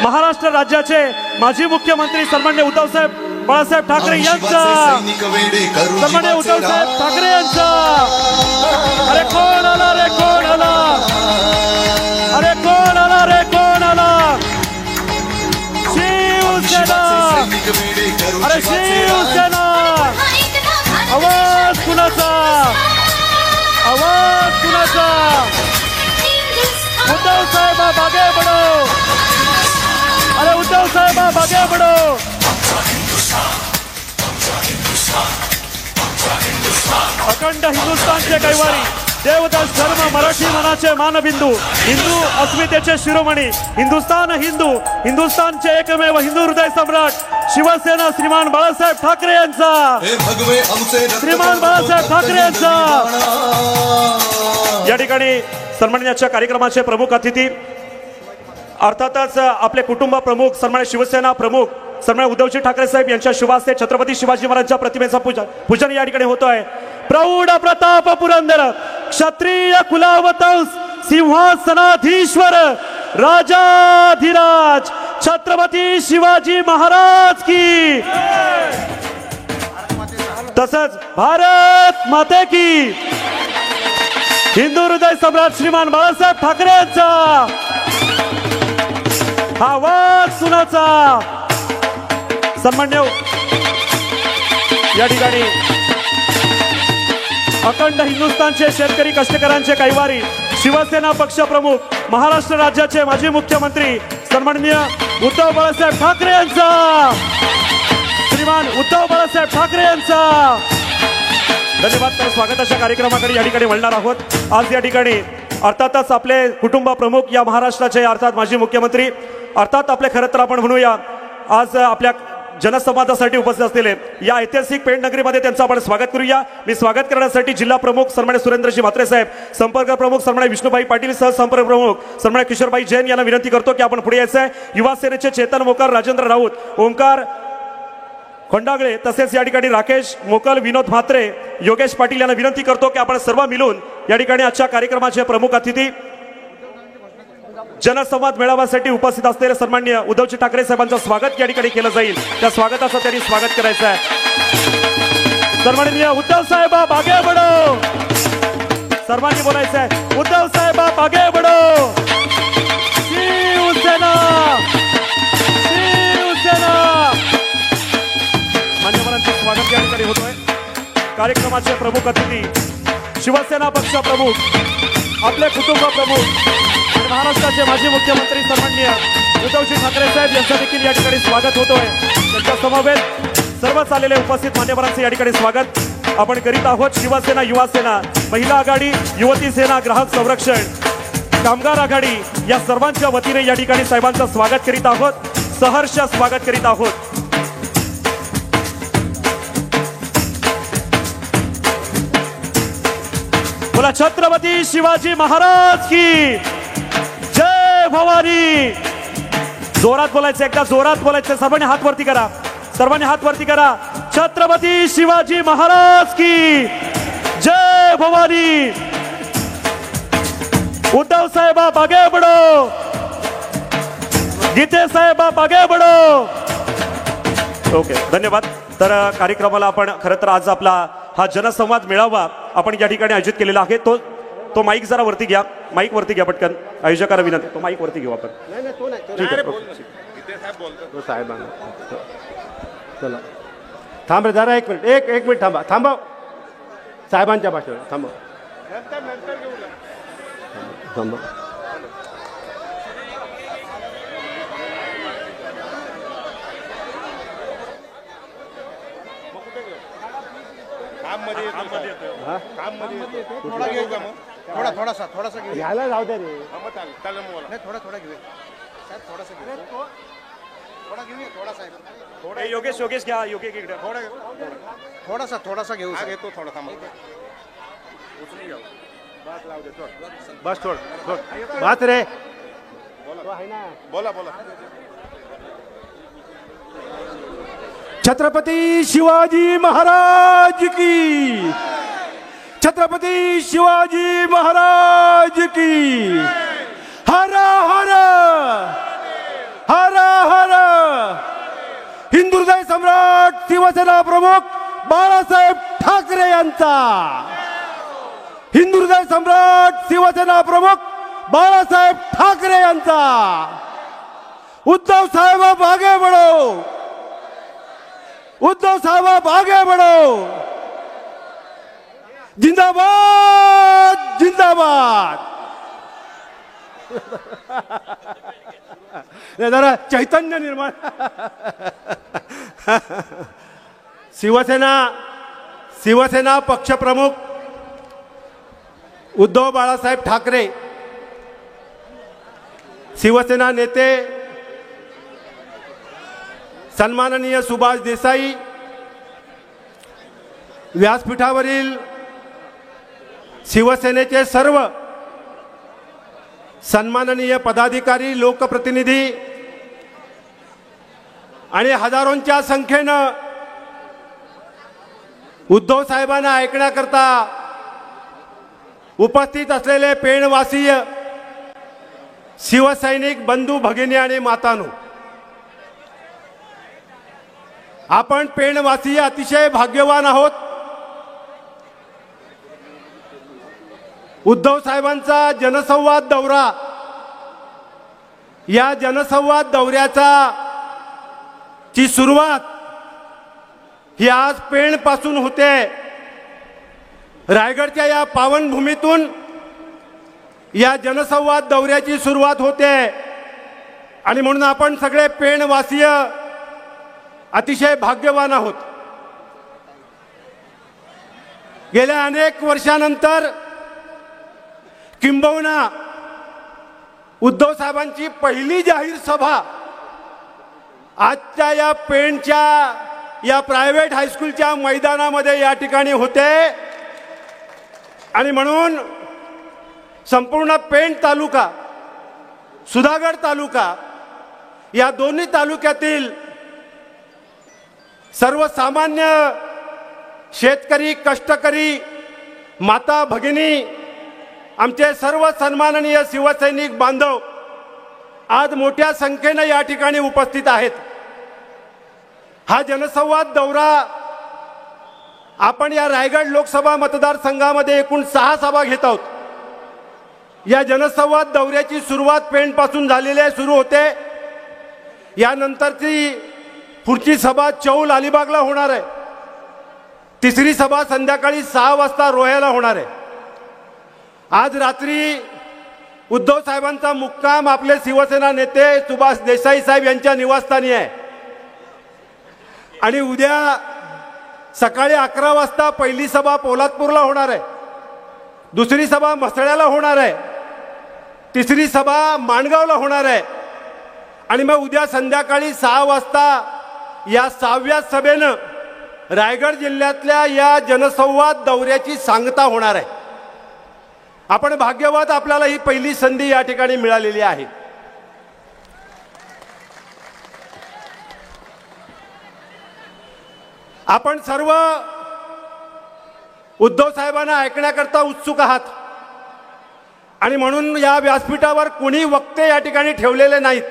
महाराष्ट्र राज्याचे माजी मुख्यमंत्री सन्माननीय उद्धवसाहेब बाळासाहेब ठाकरे यांचा, सन्माननीय उद्धवसाहेब ठाकरे यांचा। अरे कोण आला रे, कोण आला, अरे कोण आला रे, कोण आला, शिवसेना, अरे शिवसेना। आवाज कुणाचा, आवाज कुणाचा, उद्धव साहेब आगे बढ़ो, अरे उद्धव साहेब आगे बढ़ो। अखंड हिंदुस्थानचे कैवारी, देवदास धर्म मराठी मनाचे मानबिंदू, हिंदू अस्मितेचे शिरोमणी, हिंदुस्थान हिंदू, हिंदुस्थानचे एकमेव हिंदू हृदय सम्राट शिवसेना श्रीमान बाळासाहेब ठाकरे यांचा, श्रीमान बाळासाहेब ठाकरे यांचा। या ठिकाणी सन्मानाच्या कार्यक्रमाचे प्रमुख अतिथी अर्थातच आपले कुटुंब प्रमुख सन्मानित शिवसेना प्रमुख सन्मानित उद्धवजी ठाकरे साहेब यांच्या शुभ हस्ते छत्रपती शिवाजी महाराजांच्या प्रतिमेचा पूजन या ठिकाणी होतोय। प्रौढ प्रताप पुरंदर क्षत्रिय कुलावतंस सिंहासनाधीश्वर राजाधिराज छत्रपती शिवाजी महाराज की, तसंच भारत माते की। हिंदू हृदय सम्राट श्रीमान बाळासाहेब ठाकरे यांचा आवाज कुणाचा, सन्मान्य या ठिकाणी अखंड हिंदुस्थानचे शेतकरी कष्टकऱ्यांचे कैवारी शिवसेना पक्ष प्रमुख महाराष्ट्र राज्याचे माजी मुख्यमंत्री सन्माननीय उद्धव बाळासाहेब ठाकरे यांचा, श्रीमान उद्धव बाळासाहेब ठाकरे यांचा धन्यवाद। तर स्वागताच्या कार्यक्रमाकडे या ठिकाणी वळणार आहोत। आज या ठिकाणी अर्थातच आपले कुटुंब प्रमुख या महाराष्ट्राचे अर्थात माजी मुख्यमंत्री अर्थात आपले खरं तर आपण म्हणूया आज आपल्या जनसंवादासाठी उपस्थित असलेले या ऐतिहासिक पेणनगरीमध्ये त्यांचं आपण स्वागत करूया। मी स्वागत करण्यासाठी जिल्हा प्रमुख सन्माननीय सुरेंद्रजी म्हात्रे साहेब, संपर्क प्रमुख सन्माननीय विष्णुभाई पाटील, सहसंपर्क प्रमुख सन्माननीय किशोरभाई जैन यांना विनंती करतो की आपण पुढे यायचं आहे। युवा सेनेचे चेतन मोकर, राजेंद्र राऊत, ओंकार खोंडागळे तसेच या ठिकाणी राकेश मोकल, विनोद म्हात्रे, योगेश पाटील यांना विनंती करतो की आपण सर्व मिळून या ठिकाणी आजच्या कार्यक्रमाचे प्रमुख अतिथी जनसंवाद मेळाव्यासाठी उपस्थित असलेले सन्माननीय उद्धवजी ठाकरे साहेबांचं स्वागत या ठिकाणी केलं जाईल। त्या स्वागताचं त्यांनी स्वागत करायचं आहे। सन्माननीय उद्धव साहेब आगे बढ़ो, सर्वांनी बोलायचं आहे उद्धव साहेब आगे बढ़ो, शिवसेना, शिवसेना। मान्यवरांचं स्वागत या ठिकाणी होतोय। कार्यक्रमाचे प्रमुख अतिथी शिवसेना पक्ष प्रमुख, आपले कुटुंब प्रमुख महाराष्ट्राचे माजी मुख्यमंत्री सन्माननीय उद्धवजी ठाकरे साहेब यांचं देखील या ठिकाणी स्वागत होतोय। त्यांच्या समवेत सर्व आलेले उपस्थित मान्यवरांचे या ठिकाणी स्वागत आपण करीत आहोत। शिवसेना, युवा सेना, महिला आघाडी, युवती सेना, ग्राहक संरक्षण, कामगार आघाडी या सर्वांच्या वतीने या ठिकाणी साहेबांचं स्वागत करीत आहोत, सहर्ष स्वागत करीत आहोत। बोला छत्रपती शिवाजी महाराज की जय भवानी। जोरात बोलायचं, एकदा जोरात बोलायचं। सर्वांनी हात वरती करा, सर्वांनी हात वरती करा। छत्रपती शिवाजी महाराज की जय भवानी। उद्धव साहेब आगे बढ़ो, गीते साहेब आगे बढ़ो। ओके, धन्यवाद। तर कार्यक्रमाला आपण खरं तर आज आपला हा जनसंवाद मेळावा आपण या ठिकाणी आयोजित केलेला आहे। तो माईक जरा वरती घ्या, माईक वरती घ्या पटकन, आयोजकांना विनंती, तो माईक वरती घेऊ आपण। ठीक आहे साहेबांना, चला थांब रे जरा, एक मिनिट थांबा, थांबा साहेबांच्या भाषेवर थांबा, थांबा। थोडासा घ्यायला जाऊ दे रे, थोडा घेऊया साहेब, थोडासा घेऊया, योगेश घ्या, योगेश इकडे थोडासा घेऊ घेतो, थोडा थांबा, बस थोड बात रे, बोला। छत्रपती शिवाजी महाराज की, छत्रपती शिवाजी महाराज की। हर हर हर हिंदुहृदय सम्राट शिवसेना प्रमुख बाळासाहेब ठाकरे यांचा, हिंदुहृदय सम्राट शिवसेना प्रमुख बाळासाहेब ठाकरे यांचा। उद्धव साहेब आप आगे बढ़ो, उद्धव साहेब आप आगे बढ़ो, जिंदाबाद जिंदाबाद। जरा चैतन्य निर्माण शिवसेना पक्षप्रमुख उद्धव बाळासाहेब ठाकरे, शिवसेना नेते सन्माननीय सुभाष देसाई, व्यासपीठावरील शिवसेनेचे सर्व सन्माननीय पदाधिकारी, लोकप्रतिनिधी आणि हजारोंच्या संख्येनं उद्धव साहेबांना ऐकण्याकरता उपस्थित असलेले पेणवासीय शिवसैनिक बंधू भगिनी आणि मातांनो, आपण पेणवासीय अतिशय भाग्यवान आहोत। उद्धव साहेबांचा जनसंवाद दौरा, या जनसंवाद दौऱ्याचा ची सुरुवात ही आज पेण पासून होते। रायगडच्या या पावनभूमीतून या जनसंवाद दौऱ्याची सुरुवात होते आणि म्हणून आपण सगळे पेणवासीय अतिशय भाग्यवान आहोत। गेल्या अनेक वर्षानंतर किंबहुना उद्धव साहेबांची पहिली जाहीर सभा आजच्या या पेणच्या या प्रायव्हेट हायस्कूलच्या मैदानामध्ये या ठिकाणी होते आणि म्हणून संपूर्ण पेण तालुका, सुधागड तालुका या दोन्ही तालुक्यातील सर्वसामान्य शेतकरी, कष्टकरी, माता भगिनी, आमचे सर्व सन्माननीय शिवसैनिक बांधव आज मोठ्या संख्येने या ठिकाणी उपस्थित आहेत। हा जनसंवाद दौरा आपण या रायगड लोकसभा मतदारसंघामध्ये एकूण 6 सभा घेत आहोत। या जनसंवाद दौऱ्याची सुरुवात पेणपासून झालेली आहे, सुरू होते। यानंतरची पुढची सभा चौल अलिबागला होणार आहे, तिसरी सभा संध्याकाळी 6 वाजता रोह्याला होणार आहे। आज रात्री उद्धव साहेबांचा मुक्काम आपले शिवसेना नेते सुभाष देसाई साहेब यांच्या निवासस्थानी आहे आणि उद्या सकाळी 11 वाजता पहिली सभा पोलादपूरला होणार आहे, दुसरी सभा म्हसळ्याला होणार आहे, तिसरी सभा माणगावला होणार आहे आणि मग उद्या संध्याकाळी 6 वाजता या 6व्या सभेनं रायगड जिल्ह्यातल्या या जनसंवाद दौऱ्याची सांगता होणार आहे। आपण भाग्यवान, आपल्याला ही पहिली संधी या ठिकाणी मिळालेली आहे। आपण सर्व उद्धव साहेबांना ऐकण्याकरता उत्सुक आहात आणि म्हणून या व्यासपीठावर कोणी वक्ते या ठिकाणी ठेवलेले नाहीत।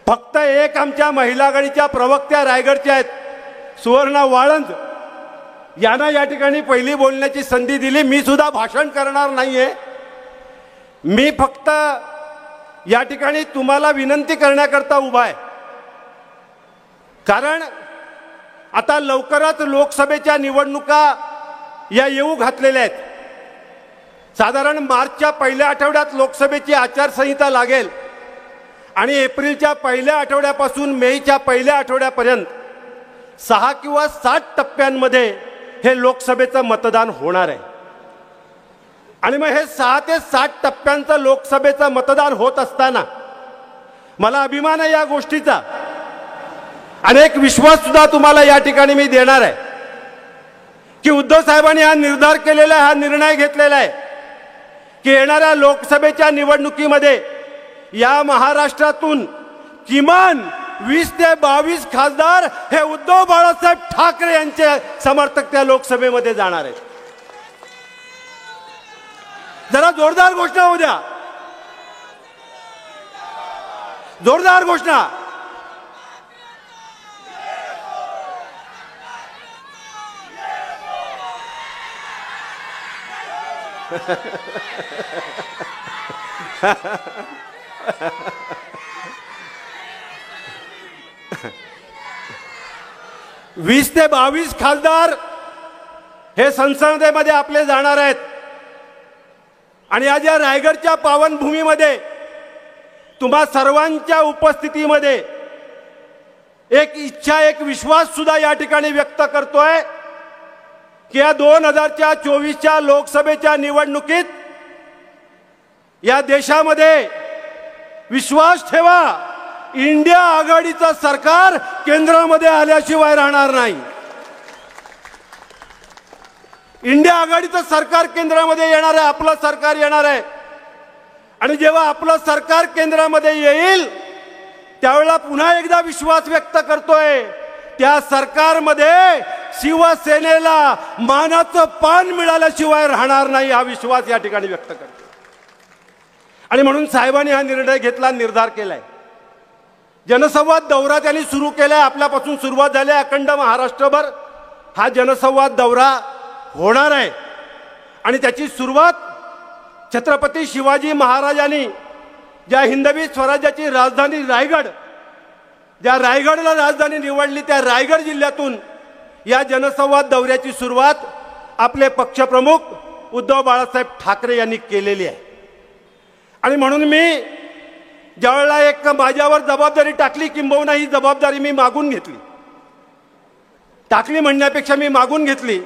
फक्त एक आमच्या महिला आघाडीच्या प्रवक्त्या रायगडच्या आहेत, सुवर्णा वाळंज, यांना या ठिकाणी पहिली बोलण्याची संधी दिली। मी सुद्धा भाषण करणार नाहीये, मी फक्त या ठिकाणी तुम्हाला विनंती करण्याकरता उभा आहे। कारण आता लवकरच लोकसभेच्या निवडणुका या येऊ घातलेल्या आहेत। साधारण मार्चच्या पहिल्या आठवड्यात लोकसभेची आचारसंहिता लागेल आणि एप्रिलच्या पहिल्या आठवड्यापासून मेच्या पहिल्या आठवड्यापर्यंत 6 किंवा 7 टप्प्यांमध्ये हे लोकसभेचं मतदान होणार आहे आणि मग हे 6 ते 7 टप्प्यांचं लोकसभेचं मतदान होत असताना मला अभिमान आहे या गोष्टीचा। अनेक विश्वास सुद्धा तुम्हाला या ठिकाणी मी देणार आहे की उद्धव साहेबांनी हा निर्धार केलेला आहे, हा निर्णय घेतलेला आहे की येणाऱ्या लोकसभेच्या निवडणुकीमध्ये या महाराष्ट्रातून किमान 20 ते 22 खासदार हे उद्धव बाळासाहेब ठाकरे यांचे समर्थक त्या लोकसभेमध्ये जाणार आहेत। जरा जोरदार घोषणा होऊ द्या, जोरदार घोषणा। वीस ते 22 खासदार हे संसदेमध्ये आपले जाणार आहेत आणि आज या रायगडच्या पावनभूमीमध्ये तुम्हा सर्वांच्या उपस्थितीमध्ये एक इच्छा, एक विश्वास सुद्धा या ठिकाणी व्यक्त करतोय की या 2024च्या लोकसभेच्या निवडणुकीत या देशामध्ये विश्वास ठेवा, इंडिया आघाडीचं सरकार केंद्रामध्ये आल्याशिवाय राहणार नाही. इंडिया आघाडीचं सरकार केंद्रामध्ये येणार आहे, आपलं सरकार येणार आहे. आणि जेव्हा आपलं सरकार केंद्रामध्ये येईल त्यावेळेला पुन्हा एकदा विश्वास व्यक्त करतोय, त्या सरकारमध्ये शिवसेनेला मानाचं पान मिळाल्याशिवाय राहणार नाही, हा विश्वास या ठिकाणी व्यक्त करतो. आणि म्हणून साहेबांनी हा निर्णय घेतला, निर्धार केलाय. जनसंवाद दौरा त्यांनी सुरू केलाय, आपल्यापासून सुरुवात झाली. अखंड महाराष्ट्रभर हा जनसंवाद दौरा होणार आहे आणि त्याची सुरुवात छत्रपती शिवाजी महाराजांनी ज्या हिंदवी स्वराज्याची राजधानी रायगड, ज्या रायगडला राजधानी निवडली त्या रायगड जिल्ह्यातून या जनसंवाद दौऱ्याची सुरुवात आपले पक्षप्रमुख उद्धव बाळासाहेब ठाकरे यांनी केलेली आहे. आणि म्हणून मी ज्यावेळेला एक माझ्यावर जबाबदारी टाकली, किंबहुना ही जबाबदारी मी मागून घेतली, टाकली म्हणण्यापेक्षा मी मागून घेतली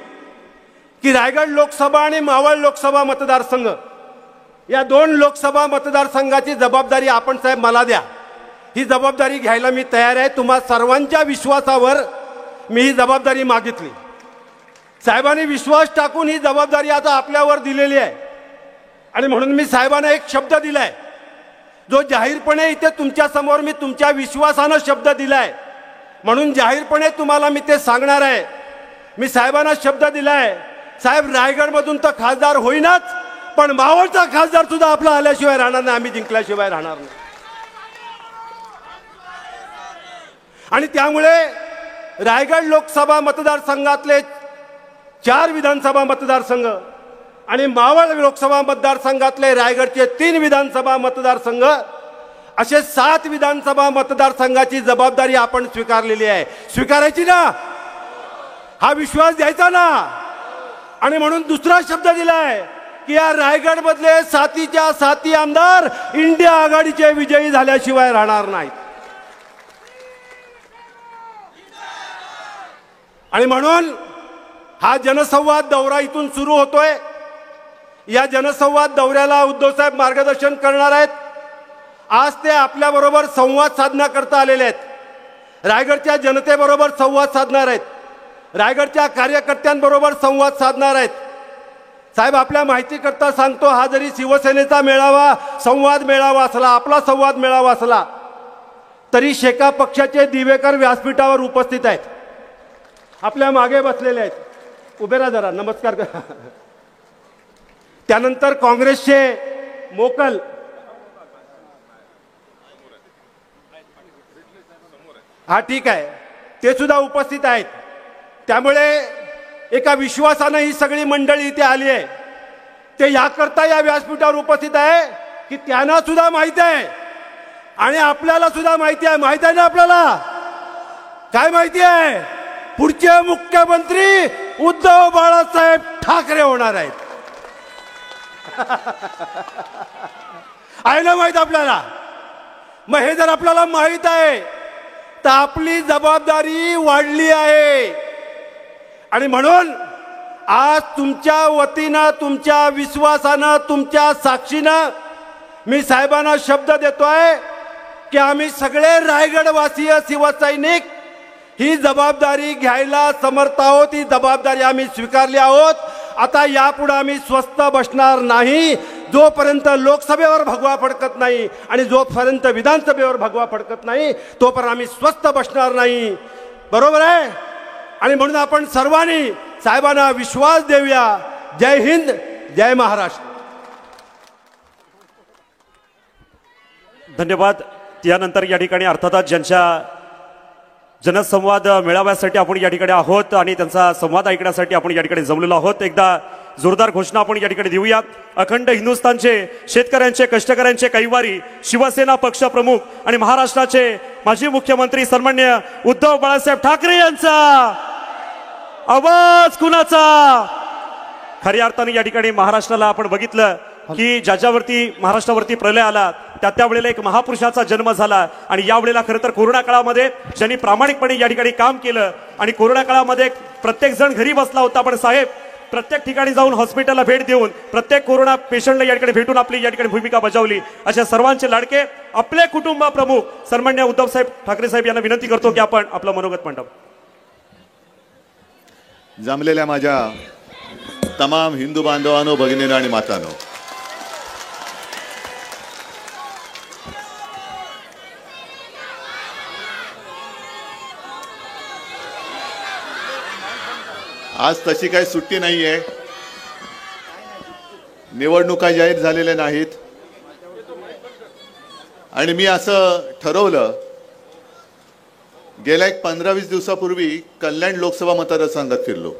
की रायगड लोकसभा आणि मावळ लोकसभा मतदारसंघ या 2 लोकसभा मतदारसंघाची जबाबदारी आपण साहेब मला द्या. ही जबाबदारी घ्यायला मी तयार आहे. तुम्हा सर्वांच्या विश्वासावर मी ही जबाबदारी मागितली. साहेबांनी विश्वास टाकून ही जबाबदारी आता आपल्यावर दिलेली आहे. आणि म्हणून मी साहेबांना एक शब्द दिलाय, जो जाहीरपणे इथे तुमच्या समोर मी तुमच्या विश्वासानं शब्द दिलाय, म्हणून जाहीरपणे तुम्हाला मी ते सांगणार आहे. मी साहेबांना शब्द दिलाय, साहेब रायगडमधून तर खासदार होईनाच, पण मावळचा खासदार सुद्धा आपला आल्याशिवाय राहणार नाही, आम्ही जिंकल्याशिवाय राहणार नाही. आणि त्यामुळे रायगड लोकसभा मतदारसंघातले 4 विधानसभा मतदारसंघ आणि मावळ लोकसभा मतदारसंघातले रायगडचे 3 विधानसभा मतदारसंघ असे 7 विधानसभा मतदारसंघाची जबाबदारी आपण स्वीकारलेली आहे. स्वीकारायची ना, हा विश्वास द्यायचा ना. आणि म्हणून दुसरा शब्द दिलाय की या रायगड मधले 7च्या 7 आमदार इंडिया आघाडीचे विजयी झाल्याशिवाय राहणार नाहीत. आणि म्हणून हा जनसंवाद दौरा इथून सुरू होतोय. या जनसंवाद दौऱ्याला उद्धव साहेब मार्गदर्शन करणार आहेत. आज ते आपल्याबरोबर संवाद साधण्याकरता आलेले आहेत. रायगडच्या जनतेबरोबर संवाद साधणार आहेत, रायगडच्या कार्यकर्त्यांबरोबर संवाद साधणार आहेत. साहेब आपल्या माहितीकरता सांगतो, हा जरी शिवसेनेचा मेळावा संवाद मेळावा असला, आपला संवाद मेळावा असला, तरी शेका पक्षाचे दिवेकर व्यासपीठावर उपस्थित आहेत, आपल्या मागे बसलेले आहेत. उभे राहा जरा, नमस्कार करा. त्यानंतर काँग्रेसचे मोकल, हा ठीक आहे, ते सुद्धा उपस्थित आहेत. त्यामुळे एका विश्वासानं ही सगळी मंडळी इथे आली आहे. ते याकरता या व्यासपीठावर उपस्थित आहे की त्यांना सुद्धा माहिती आहे आणि आपल्याला सुद्धा माहिती आहे. माहिती आहे ना आपल्याला? काय माहिती आहे? पुढचे मुख्यमंत्री उद्धव बाळासाहेब ठाकरे होणार आहेत. आहे ना माहित आपल्याला? मग हे जर आपल्याला माहित आहे तर आपली जबाबदारी वाढली आहे. आणि म्हणून आज तुमच्या वतीनं, तुमच्या विश्वासानं, तुमच्या साक्षीनं मी साहेबांना शब्द देतोय की आम्ही सगळे रायगडवासीय शिवसैनिक ही जबाबदारी घ्यायला समर्थ आहोत. ही जबाबदारी आम्ही स्वीकारली आहोत. आता यापुढे आम्ही स्वस्थ बसणार नाही. जोपर्यंत लोकसभेवर भगवा फडकत नाही आणि जोपर्यंत विधानसभेवर भगवा फडकत नाही तोपर्यंत आम्ही स्वस्थ बसणार नाही. बरोबर आहे? आणि म्हणून आपण सर्वांनी साहेबांना विश्वास देऊया. जय हिंद, जय महाराष्ट्र. धन्यवाद. यानंतर या ठिकाणी अर्थातच जनसंवाद मेळाव्यासाठी आपण या ठिकाणी आहोत आणि त्यांचा संवाद ऐकण्यासाठी आपण या ठिकाणी जमलेलो आहोत. एकदा जोरदार घोषणा आपण या ठिकाणी देऊया. अखंड हिंदुस्थानचे शेतकऱ्यांचे कष्टकऱ्यांचे कैवारी शिवसेना पक्षप्रमुख आणि महाराष्ट्राचे माजी मुख्यमंत्री सन्माननीय उद्धव बाळासाहेब ठाकरे यांचा आवाज कुणाचा. खऱ्या अर्थाने या ठिकाणी महाराष्ट्राला आपण बघितलं की ज्याच्यावरती महाराष्ट्रावरती प्रलय आला त्यावेळेला एक महापुरुषाचा जन्म झाला आणि यावेळेला खरं तर कोरोना काळामध्ये ज्यांनी प्रामाणिकपणे या ठिकाणी काम केलं आणि कोरोना काळामध्ये प्रत्येक जण घरी बसला होता, पण साहेब प्रत्येक ठिकाणी जाऊन हॉस्पिटलला भेट देऊन प्रत्येक कोरोना पेशंटला या ठिकाणी भेटून आपली या ठिकाणी भूमिका बजावली. अशा सर्वांचे लाडके आपले कुटुंब प्रमुख सन्माननीय उद्धव साहेब ठाकरे साहेब यांना विनंती करतो की आपण आपलं मनोगत मांडावं. जमलेल्या माझ्या तमाम हिंदू बांधवांनो, भगिनींनो आणि मातांनो, आज तशी काही सुट्टी नाहीये. निवडणुका जाहीर झालेल्या नाहीत आणि मी असं ठरवलं गेल्या एक 15-20 दिवसापूर्वी कल्याण लोकसभा मतदारसंघात फिरलो.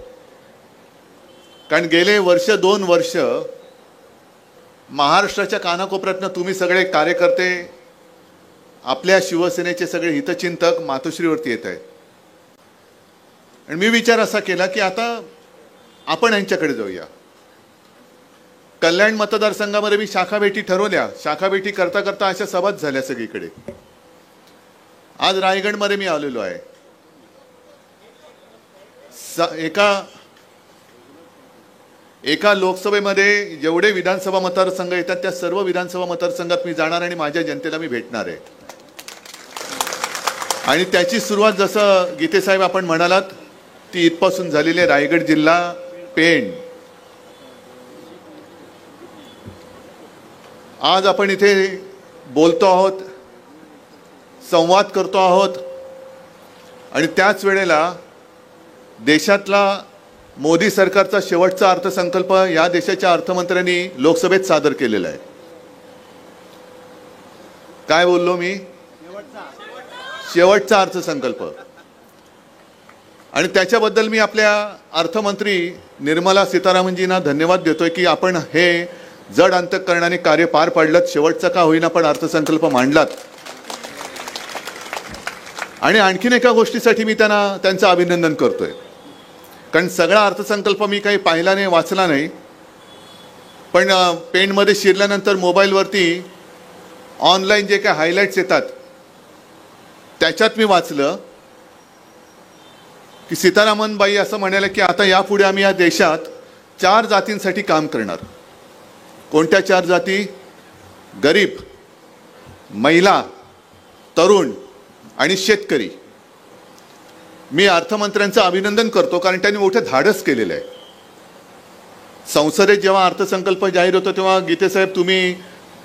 कारण गेले 2 वर्ष महाराष्ट्राच्या कानाकोपऱ्यातनं तुम्ही सगळे कार्यकर्ते, आपल्या शिवसेनेचे सगळे हितचिंतक मातोश्रीवरती येत आहेत आणि मी विचार असा केला की आता आपण यांच्याकडे जाऊया. कल्याण मतदारसंघामध्ये मी शाखा भेटी ठरवल्या. शाखा भेटी करता करता अशा सभाच झाल्या सगळीकडे. आज रायगडमध्ये मी आलेलो आहे. एका लोकसभेमध्ये जेवढे विधानसभा मतदारसंघ येतात त्या सर्व विधानसभा मतदारसंघात मी जाणार आणि माझ्या जनतेला मी भेटणार आहे. आणि त्याची सुरुवात जसं गीते साहेब आपण म्हणालात ती इथपासून झालेली आहे. रायगड जिल्हा, पेण. आज आपण इथे बोलतो आहोत, संवाद करतो आहोत आणि त्याच वेळेला देशातला मोदी सरकारचा शेवटचा अर्थसंकल्प या देशाच्या अर्थमंत्र्यांनी लोकसभेत सादर केलेला आहे. काय बोललो मी? शेवटचा अर्थसंकल्प. आणि त्याच्याबद्दल मी आपल्या अर्थमंत्री निर्मला सीतारामनजींना धन्यवाद देतोय की आपण हे जड अंतःकरणाने कार्य पार पाडलं. शेवटचा का होईना पण अर्थसंकल्प मांडलात. आणि आणखीन एका गोष्टीसाठी मी त्यांचं अभिनंदन करतोय. कारण सगळा अर्थसंकल्प मी काही पाहिला नाही, वाचला नाही, पण पेनमध्ये शिरल्यानंतर मोबाईलवरती ऑनलाईन जे काही हायलाईट्स येतात त्याच्यात मी वाचलं की सीतारामनबाई असं म्हणाले की आता यापुढे आम्ही या देशात 4 जातींसाठी काम करणार. कोणत्या 4 जाती? गरीब, महिला, तरुण आणि शेतकरी. मी अर्थमंत्र्यांचं अभिनंदन करतो कारण त्यांनी मोठं धाडस केलेलं आहे. संसदेत जेव्हा अर्थसंकल्प जाहीर होतो तेव्हा गीतेसाहेब तुम्ही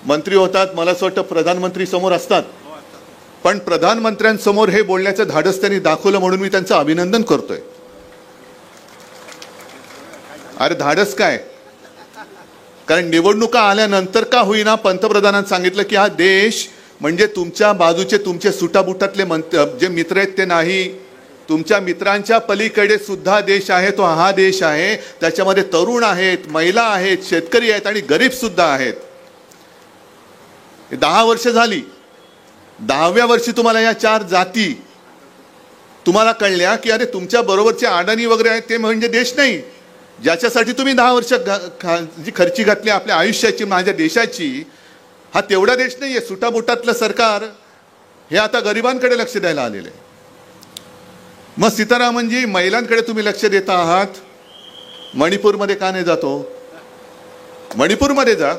मंत्री होतात, मला असं वाटतं प्रधानमंत्री समोर असतात, पण प्रधानमंत्र्यांसमोर हे बोलण्याचं धाडस त्यांनी दाखवलं म्हणून मी त्यांचं अभिनंदन करतोय. अरे धाडस काय? कारण निवडणुका आल्यानंतर का होईना पंतप्रधानांनी सांगितलं की हा देश म्हणजे तुमच्या बाजूचे तुमचे सुटाबुटातले जे मित्र आहेत ते नाही, तुमच्या मित्रांच्या पलीकडे सुद्धा देश आहे, तो हा देश आहे. त्याच्यामध्ये तरुण आहेत, महिला आहेत, शेतकरी आहेत आणि गरीब सुद्धा आहेत. 10 वर्ष झाली. 10व्या वर्षी तुम्हाला या 4 जाती तुम्हाला कळल्या की अरे तुमच्या बरोबरचे अडाणी वगैरे आहेत ते म्हणजे देश नाही. ज्याच्यासाठी तुम्ही 10 वर्ष जी खर्ची घातली आपल्या आयुष्याची, माझ्या देशाची, हा तेवढा देश नाही आहे. सुटाबुटातलं सरकार हे आता गरिबांकडे लक्ष द्यायला आलेलं आहे. मग सीतारामनजी महिलांकडे तुम्ही लक्ष देता आहात, मणिपूरमध्ये का नाही जातो? मणिपूरमध्ये जा.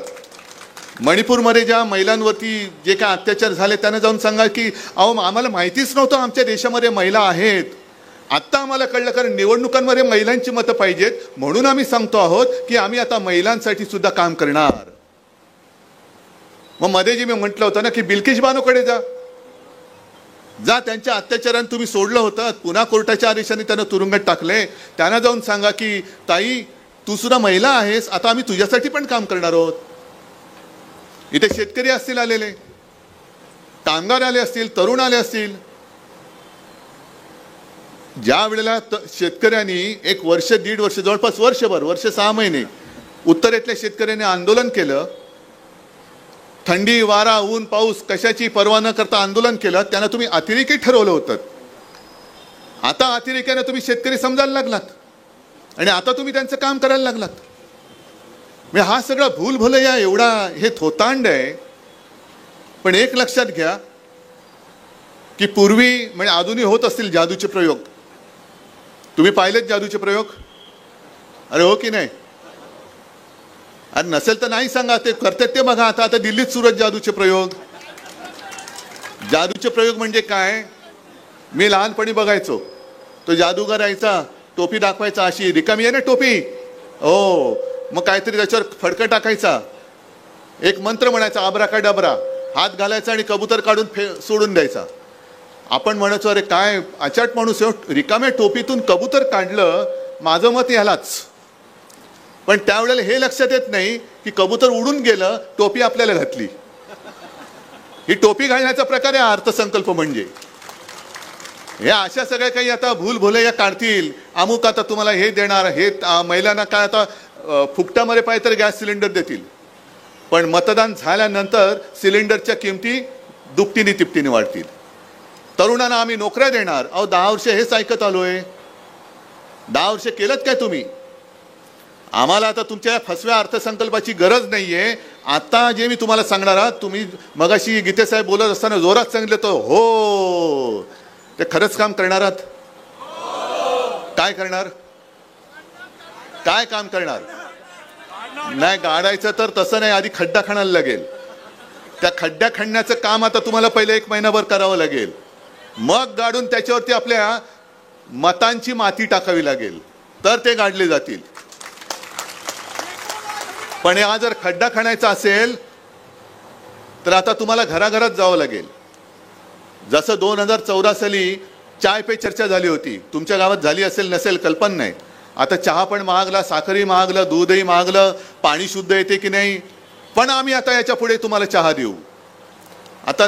मणिपूरमध्ये ज्या महिलांवरती जे काय अत्याचार झाले त्यांना जाऊन सांगा की अहो आम्हाला माहितीच नव्हतं आमच्या देशामध्ये महिला आहेत, आत्ता आम्हाला कळलं कारण निवडणुकांमध्ये महिलांची मतं पाहिजेत म्हणून आम्ही सांगतो आहोत की आम्ही आता महिलांसाठी सुद्धा काम करणार. मग मध्ये जे मी म्हटलं होतं ना की बिल्किश बानोकडे जा, त्यांच्या अत्याचाराने तुम्ही सोडलं होतं, पुन्हा कोर्टाच्या आदेशाने त्यांना तुरुंगात टाकले. त्यांना जाऊन सांगा की ताई तू सुद्धा महिला आहेस, आता आम्ही तुझ्यासाठी पण काम करणार आहोत. इथे शेतकरी असतील आलेले, कामगार आले असतील, तरुण आले असतील, ज्या वेळेला शेतकऱ्यांनी एक वर्ष, दीड वर्ष, जवळपास वर्षभर, वर्ष 6 महिने उत्तरेतल्या शेतकऱ्यांनी आंदोलन केलं, थंडी, वारा, ऊन, पाऊस कशाची पर्वा न करता आंदोलन केलं, त्यांना तुम्ही अतिरेकी ठरवलं होतं. आता अतिरेक्याने तुम्ही शेतकरी समजायला लागलात आणि आता तुम्ही त्यांचं काम करायला लागलात. म्हणजे हा सगळा भूलभुलैया एवढा हे थोतांड आहे. पण एक लक्षात घ्या की पूर्वी म्हणजे अजूनही होत असतील जादूचे प्रयोग. तुम्ही पाहिलेत जादूचे प्रयोग? अरे हो की नाही? अरे नसेल तर नाही सांगा, ते करतात ते बघा. आता आता दिल्लीत सुरत जादूचे प्रयोग. जादूचे प्रयोग म्हणजे काय? मी लहानपणी बघायचो, तो जादूगार यायचा, टोपी दाखवायचा, अशी रिकामी आहे ना टोपी, हो, मग काहीतरी त्याच्यावर फडकं टाकायचा, एक मंत्र म्हणायचा, आब्राकाडाब्रा, हात घालायचा आणि कबूतर काढून सोडून द्यायचा. आपण म्हणायचो अरे काय अचाट माणूस, रिकाम्या टोपीतून कबूतर काढलं, माझं मत यालाच. पण त्यावेळेला हे लक्षात येत नाही की कबूतर उडून गेलं, टोपी आपल्याला घातली. ही टोपी घालण्याचा प्रकार आहे अर्थसंकल्प म्हणजे. हे अशा सगळ्या काही आता भूलभुलैया काढतील. अमुक आता तुम्हाला हे देणार, हे महिलांना काय आता फुकटामध्ये पाहिजे तर गॅस सिलेंडर देतील, पण मतदान झाल्यानंतर सिलेंडरच्या किमती दुपटीने तिपटीने वाढतील. तरुणांना आम्ही नोकऱ्या देणार. अहो 10 वर्ष हेच ऐकत आलोय. 10 वर्ष केलं काय तुम्ही? आम्हाला आता तुमच्या फसव्या अर्थसंकल्पाची गरज नाहीये. आता जे मी तुम्हाला सांगणार आहात, तुम्ही मगाशी गीते साहेब बोलत असताना जोरात सांगितलं तो हो, ते खरंच काम करणार आहात? काय करणार? काय काम करणार? नाही गाडायचं तर तसं नाही, आधी खड्डा खणायला लागेल. त्या खड्ड्या खणण्याचं काम आता तुम्हाला पहिले 1 महिनाभर करावं लागेल. मग गाडून त्याच्यावरती आपल्या मतांची माती टाकावी लागेल, तर ते गाडले जातील. पण हा जर खड्डा खणायचा असेल तर आता तुम्हाला घराघरात जावं लागेल. जसं 2014 साली चाय पे चर्चा झाली होती, तुमच्या गावात झाली असेल नसेल कल्पना नाही. आता चहा पण महागला, साखरही महागलं, दूधही महागलं, पाणी शुद्ध येते की नाही, पण आम्ही आता याच्या पुढे तुम्हाला चहा देऊ. आता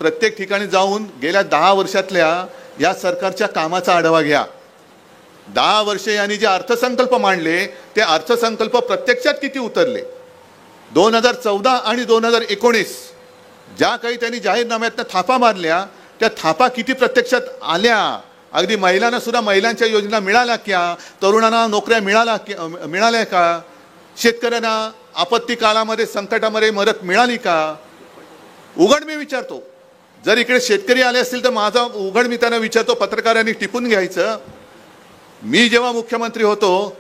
प्रत्येक ठिकाणी जाऊन गेल्या 10 वर्षातल्या या सरकारच्या कामाचा आढावा घ्या. 10 वर्षे यांनी जे अर्थसंकल्प मांडले, ते अर्थसंकल्प प्रत्यक्षात किती उतरले? 2014 आणि 2019 ज्या काही त्यांनी जाहीरनाम्यातनं थापा मारल्या, त्या थापा किती प्रत्यक्षात आल्या? अगदी महिलांना सुद्धा महिलांच्या योजना मिळाल्या क्या? तरुणांना नोकऱ्या मिळाल्या का? शेतकऱ्यांना आपत्ती काळामध्ये संकटामध्ये मदत मिळाली का? उघड मी विचारतो. जर इकडे शेतकरी आले असतील तर माझा उघड मी त्यांना विचारतो, पत्रकारांनी टिपून घ्यायचं. मी जेव्हा मुख्यमंत्री होतो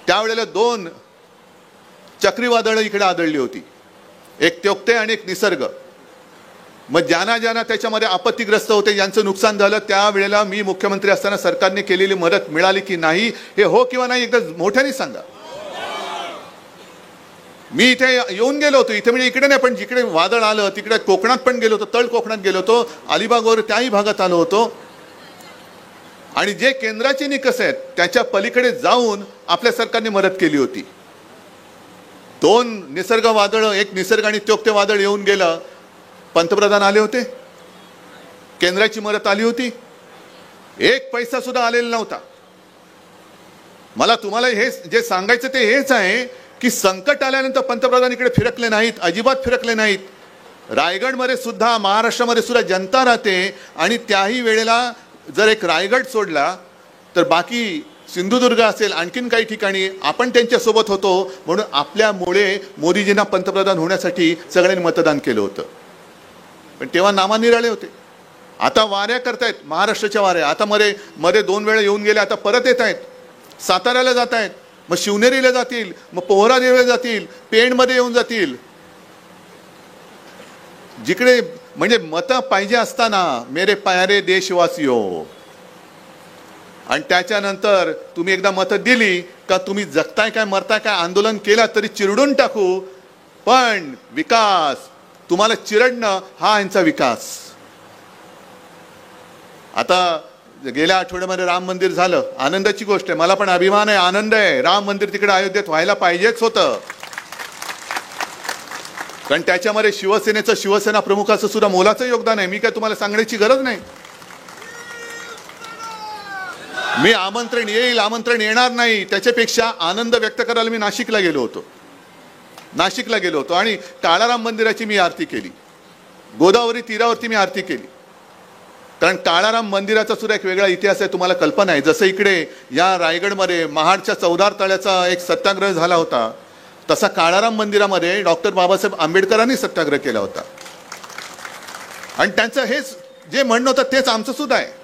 त्यावेळेला 2 चक्रीवादळं इकडे आदळली होती, एक त्योक्ते आणि एक निसर्ग. मग ज्यांना त्याच्यामध्ये आपत्तीग्रस्त होते, ज्यांचं नुकसान झालं, त्यावेळेला मी मुख्यमंत्री असताना सरकारने केलेली मदत मिळाली की नाही, हे हो किंवा नाही एकदा मोठ्याने सांगा. मी इथे येऊन गेलो होतो, इथे म्हणजे इकडे नाही पण जिकडे वादळ आलं तिकडे कोकणात पण गेलो होतो, तळ कोकणात गेलो होतो, अलिबागवर त्याही भागात आलो होतो. आणि जे केंद्राचे निकष आहेत त्याच्या पलीकडे जाऊन आपल्या सरकारने मदत केली होती. 2 निसर्ग वादळ, एक निसर्ग आणि त्योक्ते वादळ येऊन गेलं, पंतप्रधान आले होते, केंद्राची मदत आली होती, 1 पैसा सुद्धा आलेला नव्हता. मला तुम्हाला हे जे सांगायचं ते हेच आहे की संकट आल्यानंतर पंतप्रधान इकडे फिरकले नाहीत, अजिबात फिरकले नाहीत. रायगडमध्ये सुद्धा, महाराष्ट्रामध्ये सुद्धा जनता राहते आणि त्याही वेळेला जर एक रायगड सोडला तर बाकी सिंधुदुर्ग असेल, आणखीन काही ठिकाणी आपण त्यांच्यासोबत होतो. म्हणून आपल्यामुळे मोदीजींना पंतप्रधान होण्यासाठी सगळ्यांनी मतदान केलं होतं. पण तेव्हा नामानिराळे होते. आता वाऱ्या करतायत, महाराष्ट्राच्या वाऱ्या. आता मध्ये 2 वेळा येऊन गेले, आता परत येत आहेत. साताऱ्याला जात आहेत, मग शिवनेरीला जातील, मग पोहरादेवीला जातील, पेणमध्ये येऊन जातील. जिकडे म्हणजे मतं पाहिजे असताना मेरे प्यारे देशवासियो, आणि त्याच्यानंतर तुम्ही एकदा मतं दिली का तुम्ही जगताय काय मरताय काय, आंदोलन केला तरी चिरडून टाकू, पण विकास, तुम्हाला चिरडणं हा यांचा विकास. आता गेल्या आठवड्यामध्ये राम मंदिर झालं, आनंदाची गोष्ट आहे, मला पण अभिमान आहे, आनंद आहे. राम मंदिर तिकडे अयोध्येत व्हायला पाहिजेच होतं, कारण त्याच्यामध्ये शिवसेनेचं, शिवसेना प्रमुखाचं सुद्धा मोलाचं योगदान आहे. मी काय तुम्हाला सांगण्याची गरज नाही. मी आमंत्रण येईल आमंत्रण येणार नाही त्याच्यापेक्षा आनंद व्यक्त करायला मी नाशिकला गेलो होतो आणि काळाराम मंदिराची मी आरती केली. गोदावरी तीरावरती मी आरती केली. कारण काळाराम मंदिराचा सुद्धा एक वेगळा इतिहास आहे, तुम्हाला कल्पना आहे. जसं इकडे या रायगडमध्ये महाडच्या चौदार तळ्याचा एक सत्याग्रह झाला होता, तसा काळाराम मंदिरामध्ये डॉक्टर बाबासाहेब आंबेडकरांनी सत्याग्रह केला होता. आणि त्यांचं हेच जे म्हणणं होतं तेच आमचं सुद्धा आहे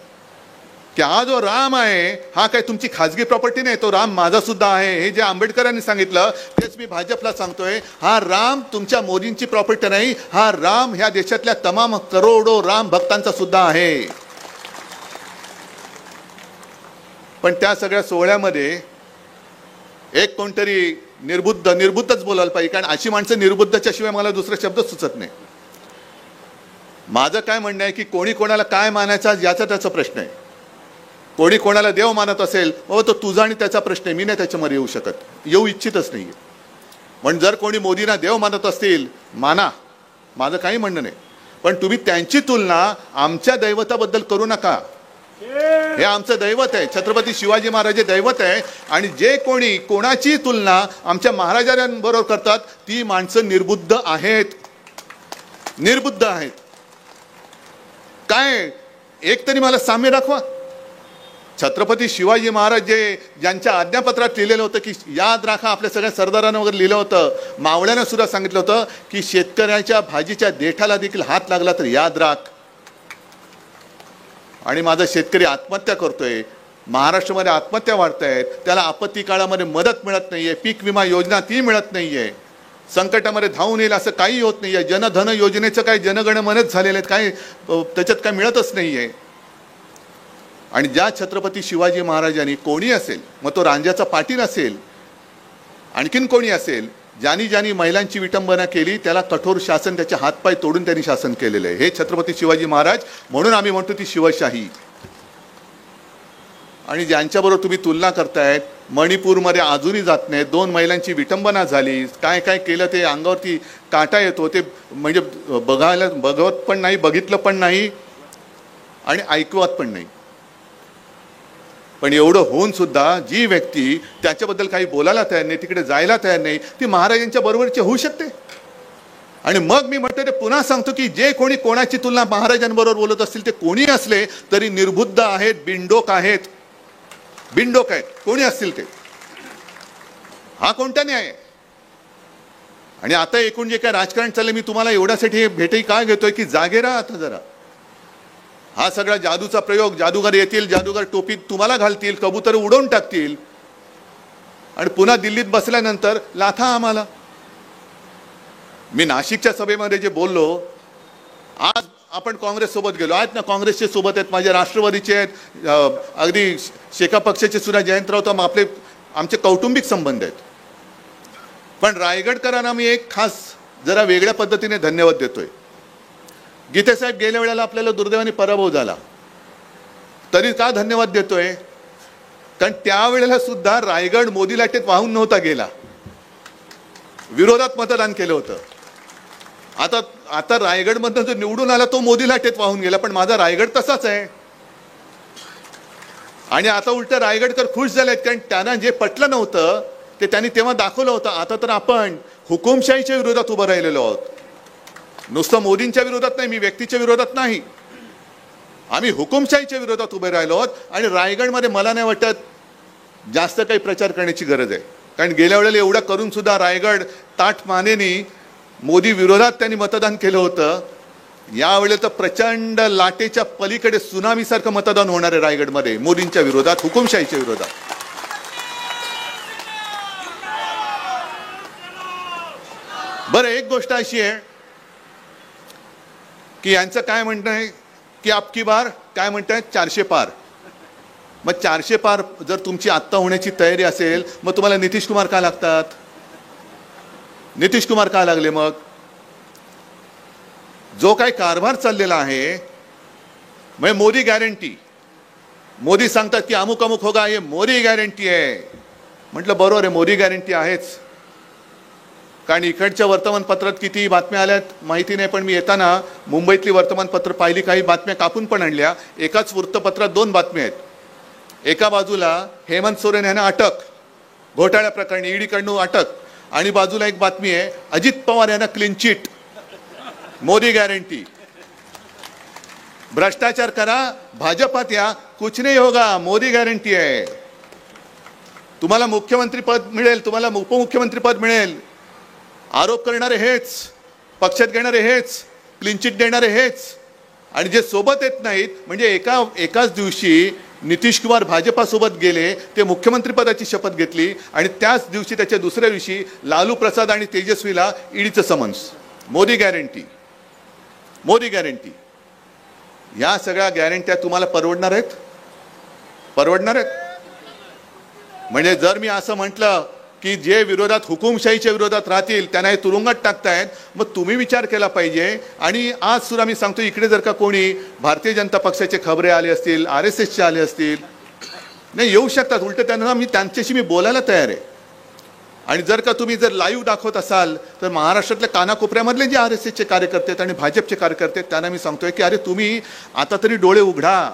की हा जो राम आहे हा काही तुमची खाजगी प्रॉपर्टी नाही, तो राम माझा सुद्धा आहे. हे जे आंबेडकरांनी सांगितलं तेच मी भाजपला सांगतोय. हा राम तुमच्या मोदींची प्रॉपर्टी नाही, हा राम ह्या देशातल्या तमाम करोडो राम भक्तांचा सुद्धा आहे. पण त्या सगळ्या सोहळ्यामध्ये एक कोणतरी निर्बुद्धच बोलायला पाहिजे, कारण अशी माणसं निर्बुद्धच्या शिवाय मला दुसरा शब्द सुचत नाही. माझं काय म्हणणं आहे की कोणी कोणाला काय मानायचा याचा त्याचा प्रश्न आहे. कोणी कोणाला देव मानत असेल बाबा तो तुझा आणि त्याचा प्रश्न आहे, मी नाही त्याच्यामध्ये येऊ शकत, येऊ इच्छितच नाहीये. पण जर कोणी मोदींना देव मानत असतील माना, माझं काही म्हणणं नाही. पण तुम्ही त्यांची तुलना आमच्या दैवताबद्दल करू नका. हे आमचं दैवत आहे, छत्रपती शिवाजी महाराज हे दैवत आहे. आणि जे कोणी कोणाची तुलना आमच्या महाराजांबरोबर करतात ती माणसं निर्बुद्ध आहेत. काय एक तरी मला साम्य दाखवा. छत्रपती शिवाजी महाराज ज्यांच्या आज्ञापत्रात लिहिलेलं होतं की याद राखा, आपल्या सगळ्या सरदारांना वगैरे लिहिलं होतं, मावळ्यांना सुद्धा सांगितलं होतं की शेतकऱ्याच्या भाजीच्या देठाला देखील हात लागला तर याद राख. आणि माझा शेतकरी आत्महत्या करतोय, महाराष्ट्रामध्ये आत्महत्या वाढत आहेत, त्याला आपत्ती काळामध्ये मदत मिळत नाहीये, पीक विमा योजना ती मिळत नाहीये, संकटामध्ये धावून येईल असं काही होत नाहीये, जनधन योजनेचं काही जनगणमनच झालेलं आहेत, काही त्याच्यात काय मिळतच नाहीये. आणि ज्या छत्रपती शिवाजी महाराजांनी कोणी असेल, मग तो रांजाचा पाटील असेल, आणखीन कोणी असेल, ज्यांनी महिलांची विटंबना केली त्याला कठोर शासन, त्याचे हातपाय तोडून त्यांनी शासन केलेलं आहे. हे छत्रपती शिवाजी महाराज, म्हणून आम्ही म्हणतो ती शिवशाही. आणि ज्यांच्याबरोबर तुम्ही तुलना करतायत, मणिपूरमध्ये अजूनही जात नाही, 2 महिलांची विटंबना झाली, काय काय केलं ते अंगावरती काटा येतो, ते म्हणजे बघवत पण नाही, बघितलं पण नाही आणि ऐकवत पण नाही. पण एवढं होऊन सुद्धा जी व्यक्ती त्याच्याबद्दल काही बोलायला तयार नाही, तिकडे जायला तयार नाही, ती महाराजांच्या बरोबरची होऊ शकते. आणि मग मी म्हणतो ते पुन्हा सांगतो की जे कोणी कोणाची तुलना महाराजांबरोबर बोलत असतील ते कोणी असले तरी निर्बुद्ध आहेत, बिनडोक आहेत, कोणी असतील ते. हा कोणता न्याय आहे? आणि आता एकूण जे काय राजकारण चाललंय, मी तुम्हाला एवढ्यासाठी भेटही काय घेतोय की जागे राहा आता जरा. हा सगळा जादूचा प्रयोग, जादूगार येतील, जादूगार टोपीत तुम्हाला घालतील, कबूतर उडवून टाकतील आणि पुन्हा दिल्लीत बसल्यानंतर लाथा आम्हाला. मी नाशिकच्या सभेमध्ये जे बोललो, आज आपण काँग्रेस सोबत गेलो, आहेत ना काँग्रेसचे सोबत आहेत, माझे राष्ट्रवादीचे आहेत, अगदी शेका पक्षाचे सुद्धा जयंत राऊत, आमचे कौटुंबिक संबंध आहेत. पण रायगडकरांना मी एक खास जरा वेगळ्या पद्धतीने धन्यवाद देतोय. गीते साहेब गेल्या वेळेला आपल्याला दुर्दैवाने पराभव झाला, तरी का धन्यवाद देतोय? कारण त्यावेळेला सुद्धा रायगड मोदी लाटेत वाहून नव्हता गेला, विरोधात मतदान केलं होतं. आता रायगडमधून जो निवडून आला तो मोदी लाटेत वाहून गेला, पण माझा रायगड तसाच आहे. आणि आता उलट रायगडकर खुश झालेत, कारण त्यांना जे पटलं नव्हतं ते त्यांनी तेव्हा दाखवलं होतं. आता तर आपण हुकुमशाहीच्या विरोधात उभं राहिलेलो आहोत. नुसतं मोदींच्या विरोधात नाही, मी व्यक्तीच्या विरोधात नाही, आम्ही हुकुमशाहीच्या विरोधात उभे राहिलो आहोत. आणि रायगडमध्ये मला नाही वाटत जास्त काही प्रचार करण्याची गरज आहे, कारण गेल्या वेळेला एवढं करून सुद्धा रायगड ताठ मानेनी मोदी विरोधात त्यांनी मतदान केलं होतं. यावेळेला तर प्रचंड लाटेच्या पलीकडे सुनामीसारखं मतदान होणार आहे रायगडमध्ये, मोदींच्या विरोधात, हुकुमशाहीच्या विरोधात. बरं, एक गोष्ट अशी आहे की यांचं काय म्हणणं आहे की अबकी बार काय म्हणतायत 400 पार. मग 400 पार जर तुमची आत्ता होण्याची तयारी असेल, मग तुम्हाला नितीश कुमार का लागतात? नितीश कुमार का लागले? मग जो काही कारभार चाललेला आहे, मग मोदी गॅरंटी, मोदी सांगतात की अमुक अमुक होगा, हे मोदी गॅरंटी आहे. म्हटलं बरोबर आहे, मोदी गॅरंटी आहेच, कारण इकडच्या वर्तमानपत्रात किती बातम्या आल्यात माहिती नाही, पण मी येताना मुंबईतली वर्तमानपत्र पाहिली, काही बातम्या कापून पण आणल्या. एकाच वृत्तपत्रात 2 बातम्या आहेत. एका बाजूला हेमंत सोरेन यांना अटक घोटाळ्या प्रकरणी ईडीकडून अटक, आणि बाजूला एक बातमी आहे अजित पवार यांना क्लीन चिट, मोदी गॅरंटी. भ्रष्टाचार करा भाजपात या, कुछ नहीं होगा, मोदी गॅरंटी आहे. तुम्हाला मुख्यमंत्री पद मिळेल, तुम्हाला उपमुख्यमंत्री पद मिळेल. आरोप करणारे हेच, पक्षात घेणारे हेच, क्लीन चिट देणारे हेच, आणि जे सोबत येत नाहीत. म्हणजे एकाच दिवशी नितीश कुमार भाजपासोबत गेले, ते मुख्यमंत्री पदाची शपथ घेतली, आणि त्याच दिवशी त्याच्या दुसऱ्या दिवशी लालू प्रसाद आणि तेजस्वीला ईडीचं summons. Modi guarantee, Modi guarantee. या सगळ्या गॅरंट्या तुम्हाला परवडणार आहेत? परवडणार आहेत? म्हणजे जर मी असं म्हटलं की जे विरोधात हुकुमशाहीच्या विरोधात राहतील त्यांना हे तुरुंगात टाकतायत, मग तुम्ही विचार केला पाहिजे. आणि आज सुद्धा मी सांगतो, इकडे जर का कोणी भारतीय जनता पक्षाचे खबरे आले असतील, RSSचे आले असतील, नाही येऊ शकतात, उलट त्यांच्याशी मी बोलायला तयार आहे. आणि जर का तुम्ही जर लाईव्ह दाखवत असाल तर महाराष्ट्रातल्या कानाकोपऱ्यामधले जे RSSचे कार्यकर्ते आहेत आणि भाजपचे कार्यकर्ते आहेत त्यांना मी सांगतोय की अरे तुम्ही आता तरी डोळे उघडा.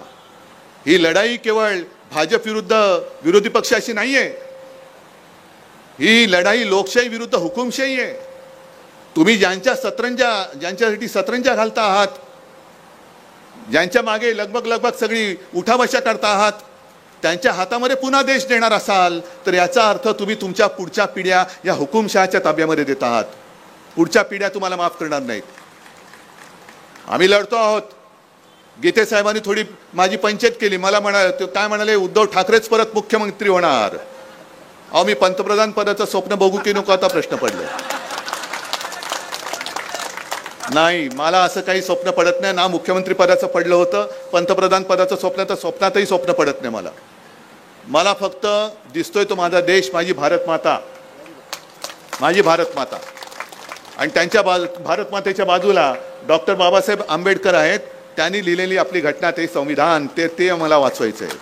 ही लढाई केवळ भाजप विरुद्ध विरोधी पक्षाशी नाहीये, ही लढाई लोकशाही विरुद्ध हुकुमशाही आहे. तुम्ही ज्यांच्यासाठी सतरंजा घालता आहात, ज्यांच्या मागे लगबग सगळी उठाबशा करता आहात, त्यांच्या हातामध्ये पुन्हा देश देणार असाल तर याचा अर्थ तुम्ही तुमच्या पुढच्या पिढ्या या हुकुमशहाच्या ताब्यामध्ये देत आहात. पुढच्या पिढ्या तुम्हाला माफ करणार नाहीत. आम्ही लढतो आहोत. गीते साहेबांनी थोडी माझी पंचायत केली. मला काय म्हणाले, उद्धव ठाकरेच परत मुख्यमंत्री होणार. अहो मी पंतप्रधान पदाचं स्वप्न बघू की नको आता प्रश्न पडले. नाही, मला असं काही स्वप्न पडत नाही. ना मुख्यमंत्री पदाचं पडलं होतं, पंतप्रधान पदाचं स्वप्न तर स्वप्नातही स्वप्न पडत नाही मला. मला फक्त दिसतोय तो माझा देश, माझी भारत माता, माझी भारत माता. आणि त्यांच्या भारत मातेच्या बाजूला डॉक्टर बाबासाहेब आंबेडकर आहेत. त्यांनी लिहिलेली आपली घटना, ते संविधान, ते मला वाचवायचं आहे.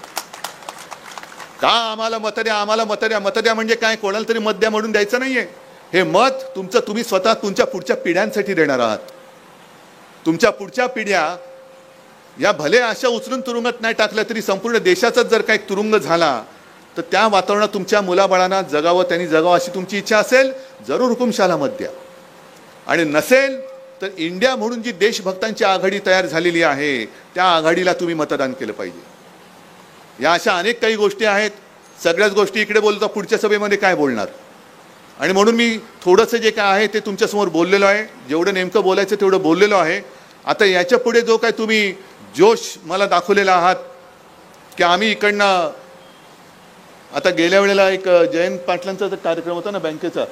का आम्हाला मत द्या, आम्हाला मत द्या. मत द्या म्हणजे काय, कोणाला तरी मत द्या म्हणून द्यायचं नाहीये. हे मत तुमचं तुम्ही स्वतः तुमच्या पुढच्या पिढ्यांसाठी देणार आहात. तुमच्या पुढच्या पिढ्या या भले अशा उचलून तुरुंगात नाही टाकल्या तरी संपूर्ण देशाचाच जर काही तुरुंग झाला तर त्या वातावरणात तुमच्या मुलाबाळांना जगावं, त्यांनी जगावं अशी तुमची इच्छा असेल, जरूर हुकुमशाला मत द्या. आणि नसेल तर इंडिया म्हणून जी देशभक्तांची आघाडी तयार झालेली आहे त्या आघाडीला तुम्ही मतदान केलं पाहिजे. या अशा अनेक काही गोष्टी आहेत. सगळ्याच गोष्टी इकडे बोलतो, पुढच्या सभेमध्ये काय बोलणार. आणि म्हणून मी थोडंसं जे काय आहे ते तुमच्यासमोर बोललेलो आहे. जेवढं नेमकं बोलायचं तेवढं बोललेलो आहे. आता याच्या पुढे जो काय तुम्ही जोश मला दाखवलेला आहात की आम्ही इकडनं, आता गेल्या वेळेला एक जयंत पाटलांचा कार्यक्रम होता ना बँकेचा,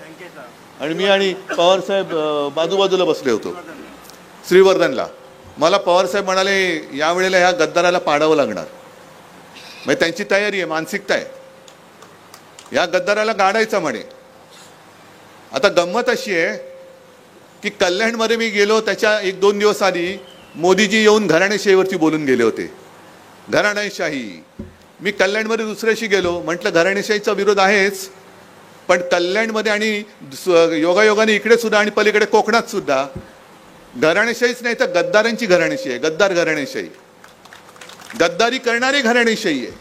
आणि मी आणि पवारसाहेब बाजूबाजूला बसले होतो श्रीवर्धनला. मला पवारसाहेब म्हणाले यावेळेला ह्या गद्दाराला पाडावं लागणार. म्हणजे त्यांची तयारी आहे, मानसिकता आहे, या गद्दाराला गाडायचा म्हणे. आता गंमत अशी आहे की कल्याणमध्ये मी गेलो, त्याच्या 1-2 दिवस आधी मोदीजी येऊन घराणेशाहीवरती बोलून गेले होते. घराणेशाही. मी कल्याणमध्ये दुसऱ्याशी गेलो, म्हटलं घराणेशाहीचा विरोध आहेच, पण कल्याणमध्ये आणि योगायोगाने इकडे सुद्धा आणि पलीकडे कोकणात सुद्धा घराणेशाहीच नाही तर गद्दारांची घराणेशाही आहे. गद्दार घराणेशाही, गद्दारी करणारी घराणेशाही आहे.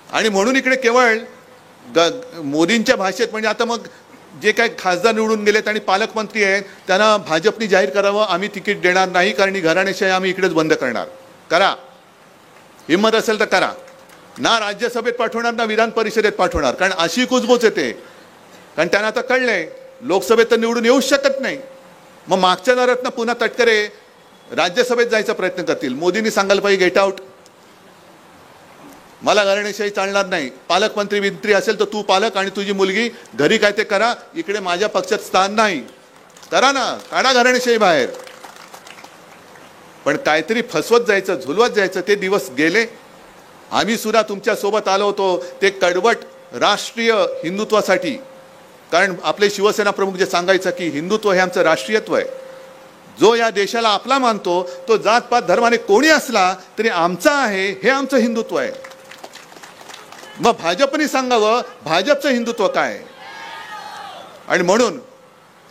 आणि म्हणून इकडे केवळ मोदींच्या भाषेत, म्हणजे आता मग जे काही खासदार निवडून गेलेत आणि पालकमंत्री आहेत त्यांना भाजपने जाहीर करावं आम्ही तिकीट देणार नाही कारण ही घराणेशाही आम्ही इकडेच बंद करणार. करा, हिंमत असेल तर करा. ना राज्यसभेत पाठवणार ना विधान परिषदेत पाठवणार, कारण अशी कुजबूज येते. कारण त्यांना आता कळलंय लोकसभेत तर निवडून येऊच शकत नाही. मग मागच्या दारात पुन्हा तटकरे राज्यसभेत जायचा प्रयत्न करतील. मोदींनी सांगायला पाहिजे गेट आउट, मला घराणेशाही चालणार नाही. पालकमंत्री विंत्री असेल तर तू पालक आणि तुझी मुलगी घरी काय ते करा, इकडे माझ्या पक्षात स्थान नाही. करा ना, काढा घराणेशाही बाहेर. पण काहीतरी फसवत जायचं, झुलवत जायचं, ते दिवस गेले. आम्ही सुद्धा तुमच्या सोबत आलो होतो ते कडवट राष्ट्रीय हिंदुत्वासाठी. कारण आपले शिवसेना प्रमुख जे सांगायचं की हिंदुत्व हे आमचं राष्ट्रीयत्व आहे. जो या देशाला आपला मानतो तो जातपात धर्माने कोणी असला तरी आमचा आहे, हे आमचं हिंदुत्व आहे. मग भाजपने सांगावं भाजपचं हिंदुत्व काय. आणि म्हणून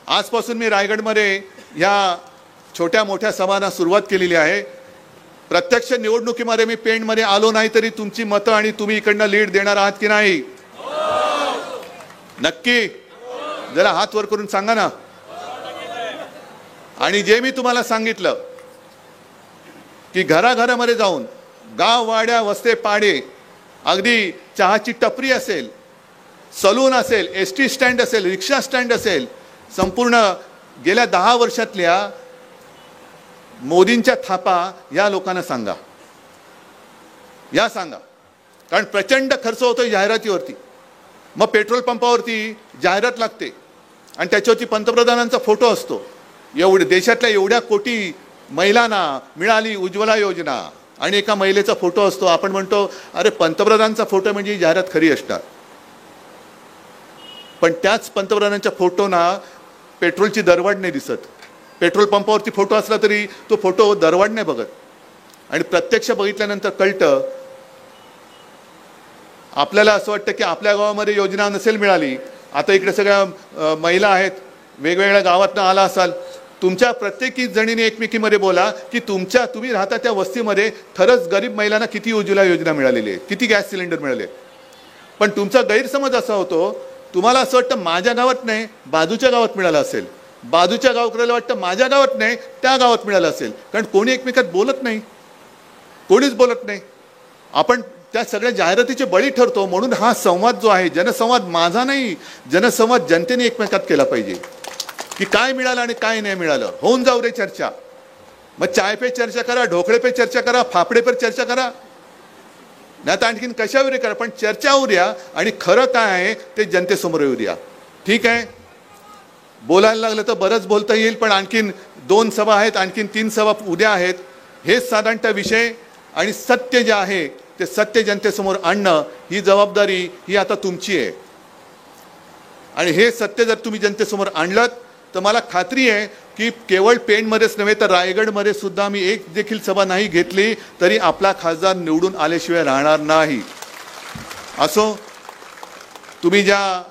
आजपासून मी रायगडमध्ये या छोट्या मोठ्या सभांना सुरुवात केलेली आहे. प्रत्यक्ष निवडणुकीमध्ये मी पेणमध्ये आलो नाही तरी तुमची मतं आणि तुम्ही इकडनं लीड देणार आहात की नाही? नक्की जरा हात वर करून सांगा ना. आणि जे मी तुम्हाला सांगितलं की घराघरामध्ये जाऊन गाव वाड्या वस्ते पाडे, अगदी चहाची टपरी असेल, सलून असेल, एसटी स्टँड असेल, रिक्षा स्टँड असेल, संपूर्ण गेल्या 10 वर्षातल्या मोदींच्या थापा या लोकांना सांगा. कारण प्रचंड खर्च होतो जाहिरातीवरती. मग पेट्रोल पंपावरती जाहिरात लागते आणि त्याच्यावरती पंतप्रधानांचा फोटो असतो. देशातल्या एवढ्या कोटी महिलांना मिळाली उज्ज्वला योजना आणि एका महिलेचा फोटो असतो. आपण म्हणतो अरे पंतप्रधानांचा फोटो म्हणजे ही जाहिरात खरी असणार. पण त्याच पंतप्रधानांच्या फोटोना पेट्रोलची दरवाढ नाही दिसत. पेट्रोल पंपावरती फोटो असला तरी तो फोटो दरवाढ नाही बघत. आणि प्रत्यक्ष बघितल्यानंतर कळतं, आपल्याला असं वाटतं की आपल्या गावामध्ये योजना नसेल मिळाली. आता इकडे सगळ्या महिला आहेत, वेगवेगळ्या गावातनं आला असाल, तुमच्या प्रत्येकी जणीने एकमेकीमध्ये बोला की तुम्ही राहता त्या वस्तीमध्ये खरंच गरीब महिलांना किती उज्ज्वला योजना मिळालेली आहे, किती गॅस सिलेंडर मिळाले. पण तुमचा गैरसमज असा होतो, तुम्हाला असं वाटतं माझ्या गावात नाही बाजूच्या गावात मिळालं असेल, बाजूच्या गावकऱ्याला वाटतं माझ्या गावात नाही त्या गावात मिळालं असेल. कारण कोणी एकमेकात बोलत नाही, कोणीच बोलत नाही. आपण त्या सगळ्या जाहिरातीचे बळी ठरतो. म्हणून हा संवाद जो आहे, जनसंवाद माझा नाही, जनसंवाद जनतेने एकमेकात केला पाहिजे की काय मिळालं आणि काय नाही मिळालं. होऊन जाऊ रे चर्चा. मग चाय पे चर्चा करा, ढोकळे पे चर्चा करा, फाफडे पर चर्चा करा, नाही तर आणखीन कशावर करा, पण चर्चा होऊ द्या आणि खरं काय आहे ते जनतेसमोर येऊ द्या. ठीक आहे, बोलायला लागलं तर बरंच बोलता येईल, पण आणखीन 2 सभा आहेत, आणखीन 3 सभा उद्या आहेत. हेच साधारणतः विषय. आणि सत्य जे आहे ते सत्य जनतेसमोर आणणं ही जबाबदारी ही आता तुमची आहे. आणि हे सत्य जर तुम्ही जनतेसमोर आणलं तर मला खात्री आहे की केवळ पेणमध्येच नव्हे तर रायगडमध्ये सुद्धा मी एक देखील सभा नाही घेतली तरी आपला खासदार निवडून आल्याशिवाय राहणार नाही. असो, तुम्ही ज्या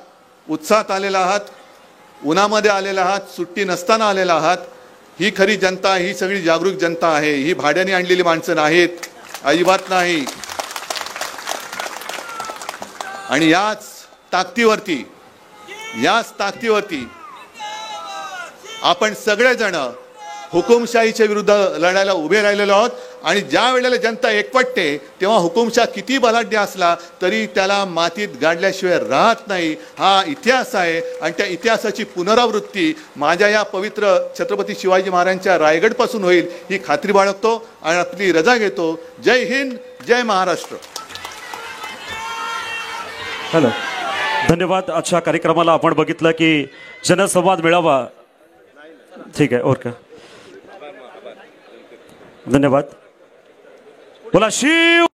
उत्साहात आलेला आहात, उन्हामध्ये आलेला आहात, सुट्टी नसताना आलेला आहात, ही खरी जनता, ही सगळी जागरूक जनता आहे. ही भाड्याने आणलेली माणसं नाहीत, अजिबात नाही. आणि याच ताकदीवरती आपण सगळेजण हुकुमशाहीच्या विरुद्ध लढायला उभे राहिलेलो आहोत. आणि ज्या वेळेला जनता एकवटते तेव्हा हुकुमशाह किती बलाढ्य असला तरी त्याला मातीत गाडल्याशिवाय राहत नाही. हा इतिहास आहे आणि त्या इतिहासाची पुनरावृत्ती माझ्या या पवित्र छत्रपती शिवाजी महाराजांच्या रायगडपासून होईल ही खात्री बाळगतो आणि आपली रजा घेतो. जय हिंद, जय महाराष्ट्र. हॅलो, धन्यवाद. आजच्या कार्यक्रमाला आपण बघितलं की जनसंवाद मेळावा. ठीक आहे, ओके, धन्यवाद. बोला शिव.